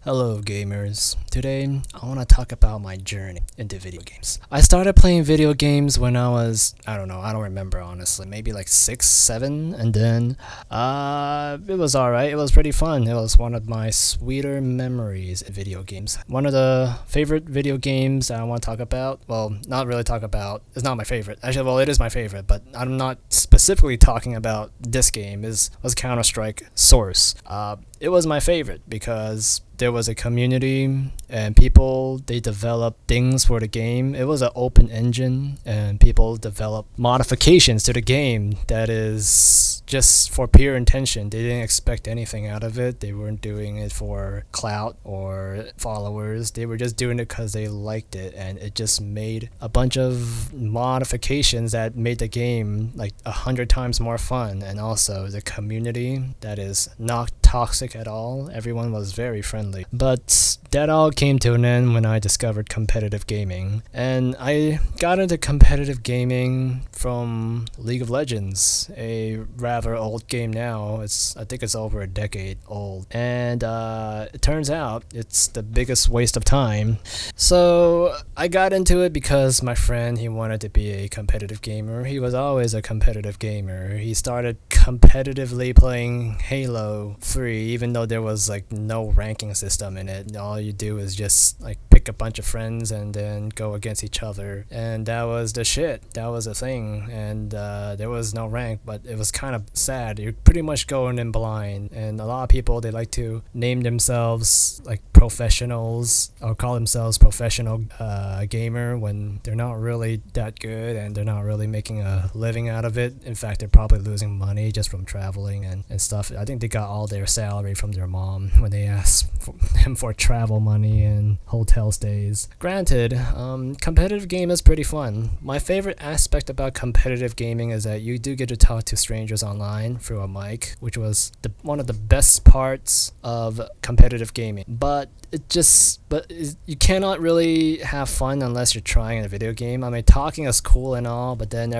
Hello gamers. Today I want to talk about my journey into video games. I started playing video games when I was, I don't remember honestly, maybe like 6, 7, and then it was alright, it was pretty fun. It was one of my sweeter memories in video games. One of the favorite video games that I want to talk about, well, not really talk about, it's not my favorite. Actually, well, it is my favorite, but I'm not specifically talking about this game, was Counter-Strike Source. It was my favorite because there was a community and people, they developed things for the game. It was an open engine and people developed modifications to the game that is just for pure intention. They didn't expect anything out of it. They weren't doing it for clout or followers. They were just doing it because they liked it, and it just made a bunch of modifications that made the game like 100 times more fun. And also the community that is not toxic at all. Everyone was very friendly. But that all came to an end when I discovered competitive gaming. And I got into competitive gaming from League of Legends, a rather old game now. I think it's over a decade old. And it turns out it's the biggest waste of time. So I got into it because my friend, he wanted to be a competitive gamer. He was always a competitive gamer. He started competitively playing Halo 3, even though there was like no ranking system in it. All you do is just like pick a bunch of friends and then go against each other, and that was the shit. That was a thing. And there was no rank, but it was kind of sad. You're pretty much going in blind, and a lot of people, they like to name themselves like professionals or call themselves professional gamer when they're not really that good and they're not really making a living out of it. In fact, they're probably losing money just from traveling and stuff. I think they got all their salary from their mom when they asked him for travel money and hotel stays. Granted, competitive game is pretty fun. My favorite aspect about competitive gaming is that you do get to talk to strangers online through a mic, which was one of the best parts of competitive gaming. But you cannot really have fun unless you're trying a video game. I mean, talking is cool and all, but then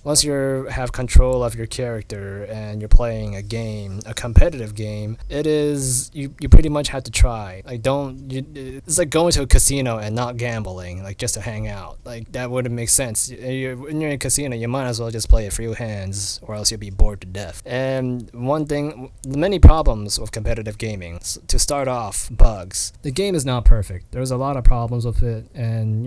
once you have control of your character and you're playing a competitive game, you pretty much have to try. Like, it's like going to a casino and not gambling, like just to hang out. Like, that wouldn't make sense. When you're in a casino, you might as well just play a few hands, or else you'll be bored to death. And many problems with competitive gaming. To start off, bugs. The game is not perfect. There's a lot of problems with it, and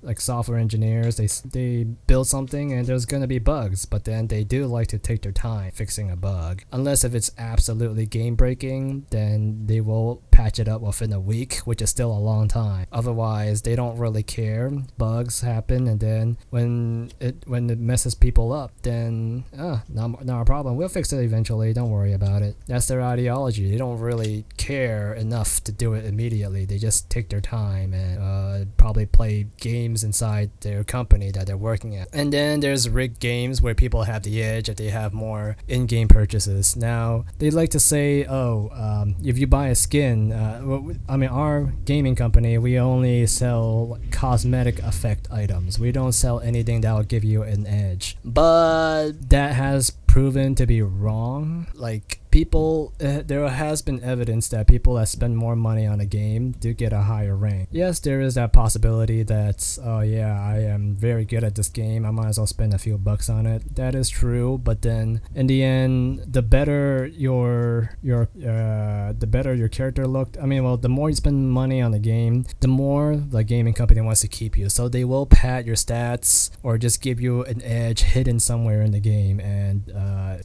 like software engineers, they build something and there's gonna be bugs, but then they do like to take their time fixing a bug. Unless if it's absolutely game breaking, then they will patch it up within a week, which is still a long time. Otherwise, they don't really care. Bugs happen, and then when it messes people up, then not a problem. We'll fix it eventually. Don't worry about it. That's their ideology. They don't really care enough to do it immediately. They just take their time and probably play games inside their company that they're working at. And then there's rigged games where people have the edge if they have more in-game purchases. Now, they like to say, if you buy a skin, our gaming company, we only sell cosmetic effect items. We don't sell anything that will give you an edge. But that has proven to be wrong. Like, there has been evidence that people that spend more money on a game do get a higher rank. Yes, there is that possibility that, I am very good at this game, I might as well spend a few bucks on it. That is true, but then in the end, the better your character looked. The more you spend money on the game, the more the gaming company wants to keep you. So they will pad your stats or just give you an edge hidden somewhere in the game, and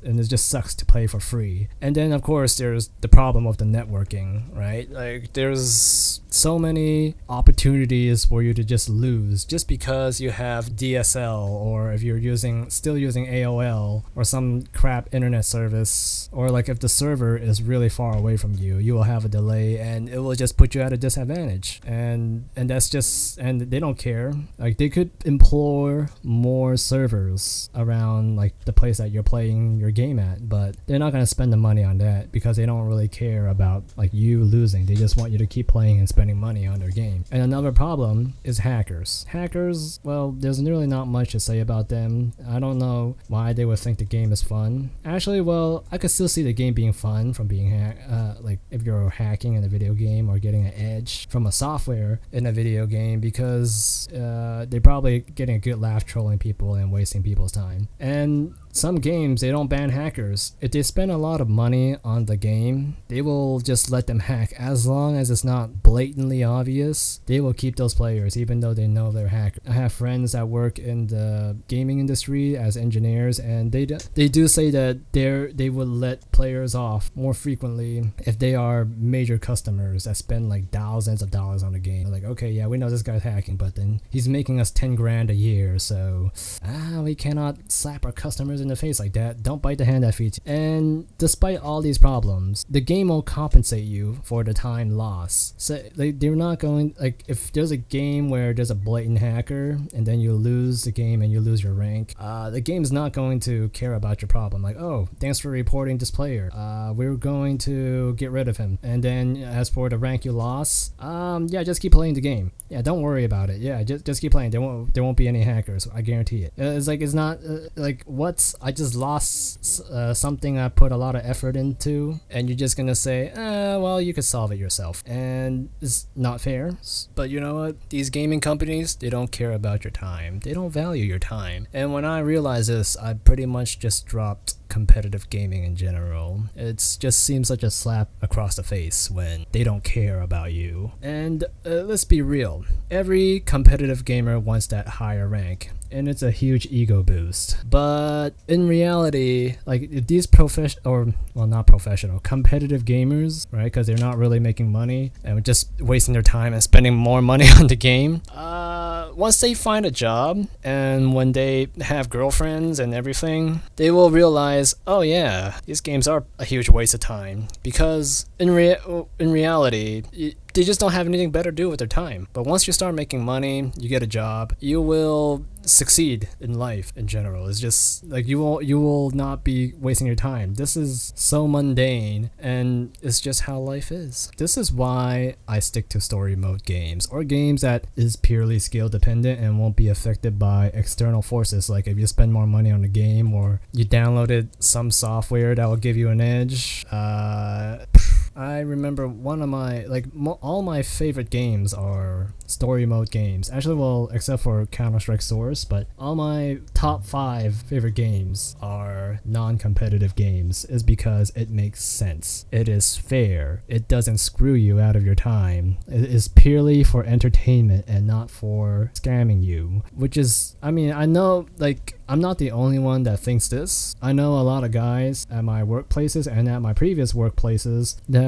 it just sucks to play for free. And then, of course, there's the problem of the networking, right? Like, there's so many opportunities for you to just lose just because you have DSL, or if you're still using AOL or some crap internet service, or like if the server is really far away from you, you will have a delay and it will just put you at a disadvantage. And they don't care. Like, they could employ more servers around like the place that you're playing your game at, but they're not going to spend the money money on that because they don't really care about like you losing. They just want you to keep playing and spending money on their game. And another problem is hackers. Hackers, well, there's really not much to say about them. I don't know why they would think the game is fun. Actually, well, I could still see the game being fun from being like if you're hacking in a video game or getting an edge from a software in a video game, because they're probably getting a good laugh trolling people and wasting people's time. And some games, they don't ban hackers. If they spend a lot of money on the game, they will just let them hack. As long as it's not blatantly obvious, they will keep those players even though they know they're hackers. I have friends that work in the gaming industry as engineers, and they do say that they would let players off more frequently if they are major customers that spend like thousands of dollars on the game. They're like, okay, yeah, we know this guy's hacking, but then he's making us 10 grand a year, so we cannot slap our customers in the face like that. Don't bite the hand that feeds you. And despite all these problems, the game will compensate you for the time lost. So they're not going, like, if there's a game where there's a blatant hacker and then you lose the game and you lose your rank, the game's not going to care about your problem. Like, oh, thanks for reporting this player, we're going to get rid of him. And then as for the rank you lost, yeah, just keep playing the game. Yeah, don't worry about it. Yeah, just keep playing. There won't be any hackers, I guarantee it. It's like, it's not like, I just lost something I put a lot of effort into, and you're just gonna say, well, you could solve it yourself. And it's not fair. But you know what? These gaming companies, they don't care about your time. They don't value your time. And when I realized this, I pretty much just dropped competitive gaming in general. It just seems such a slap across the face when they don't care about you. And let's be real, every competitive gamer wants that higher rank, and it's a huge ego boost. But in reality, like, if these not professional, competitive gamers, right, because they're not really making money and just wasting their time and spending more money on the game, once they find a job and when they have girlfriends and everything, they will realize, oh yeah, these games are a huge waste of time, because in reality, they just don't have anything better to do with their time. But once you start making money, you get a job, you will succeed in life in general. It's just like you will not be wasting your time. This is so mundane, and it's just how life is. This is why I stick to story mode games, or games that is purely skill dependent and won't be affected by external forces. Like if you spend more money on the game, or you downloaded some software that will give you an edge. I remember one of my, all my favorite games are story mode games. Actually, well, except for Counter-Strike Source, but all my top 5 favorite games are non-competitive games, is because it makes sense. It is fair. It doesn't screw you out of your time. It is purely for entertainment and not for scamming you, which is, I mean, I know, like, I'm not the only one that thinks this. I know a lot of guys at my workplaces and at my previous workplaces that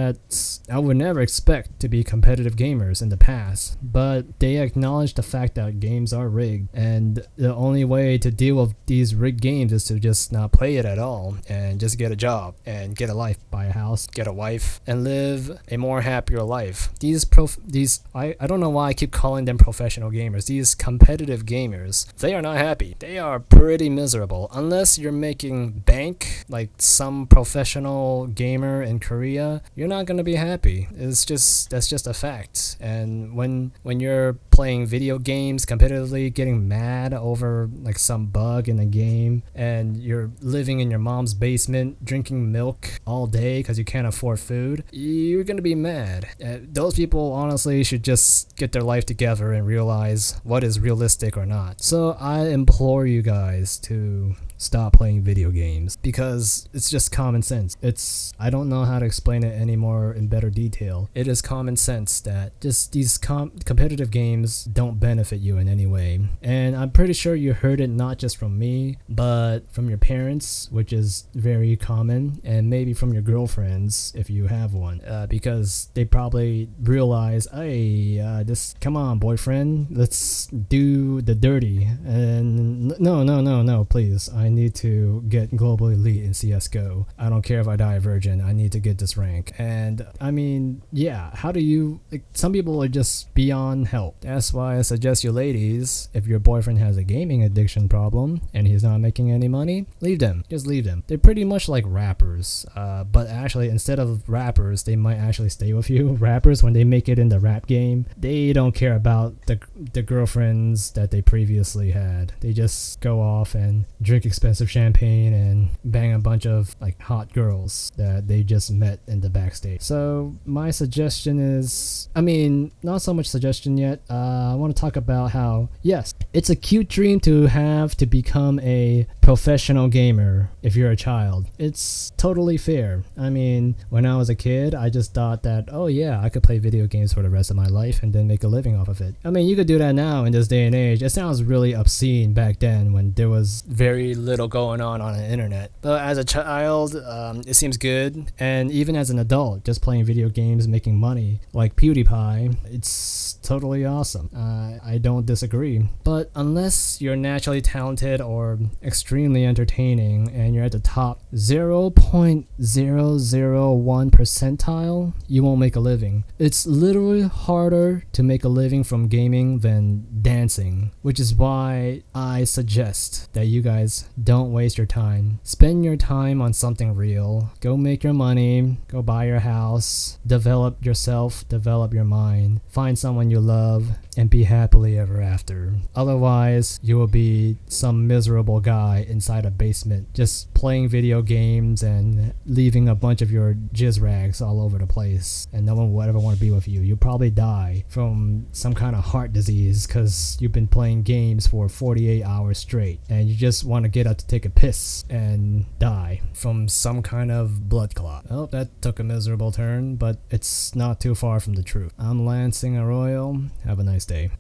I would never expect to be competitive gamers in the past, but they acknowledge the fact that games are rigged, and the only way to deal with these rigged games is to just not play it at all and just get a job and get a life, buy a house, get a wife, and live a more happier life. I don't know why I keep calling them professional gamers. These competitive gamers, they are not happy. They are pretty miserable. Unless you're making bank like some professional gamer in Korea, you're not gonna be happy. That's just a fact. And when you're playing video games competitively, getting mad over like some bug in the game, and you're living in your mom's basement drinking milk all day because you can't afford food, you're gonna be mad. Those people honestly should just get their life together and realize what is realistic or not. So I implore you guys to stop playing video games, because it's just common sense. I don't know how to explain it anymore in better detail. It is common sense that just these competitive games don't benefit you in any way. And I'm pretty sure you heard it not just from me, but from your parents, which is very common, and maybe from your girlfriends if you have one, because they probably realize, hey, come on, boyfriend, let's do the dirty. And no, please. I need to get global elite in CSGO. I don't care if I die a virgin. I need to get this rank. And I mean, yeah, how do you, like, some people are just beyond help. That's why I suggest you ladies, if your boyfriend has a gaming addiction problem and he's not making any money, leave them. Just leave them. They're pretty much like rappers. But actually, instead of rappers, they might actually stay with you. Rappers, when they make it in the rap game, they don't care about the girlfriends that they previously had. They just go off and drink expensive champagne and bang a bunch of like hot girls that they just met in the backstage. So my suggestion is, I mean, not so much suggestion yet. I want to talk about how, yes, it's a cute dream to have to become a professional gamer if you're a child. It's totally fair. I mean, when I was a kid, I just thought that, oh yeah, I could play video games for the rest of my life and then make a living off of it. I mean, you could do that now in this day and age. It sounds really obscene back then when there was very little going on the internet. But as a child, it seems good. And even as an adult, just playing video games, making money, like PewDiePie, it's totally awesome. I don't disagree. But unless you're naturally talented or extremely entertaining and you're at the top 0.001 percentile, you won't make a living. It's literally harder to make a living from gaming than dancing, which is why I suggest that you guys don't waste your time. Spend your time on something real. Go make your money, go buy your house, develop yourself, develop your mind, find someone you love, and be happily ever after. Otherwise, you will be some miserable guy inside a basement just playing video games and leaving a bunch of your jizz rags all over the place, and no one will ever want to be with you. You'll probably die from some kind of heart disease because you've been playing games for 48 hours straight and you just want to get up to take a piss and die from some kind of blood clot. Oh, that took a miserable turn, but it's not too far from the truth. I'm Lansing Arroyo. Have a nice day.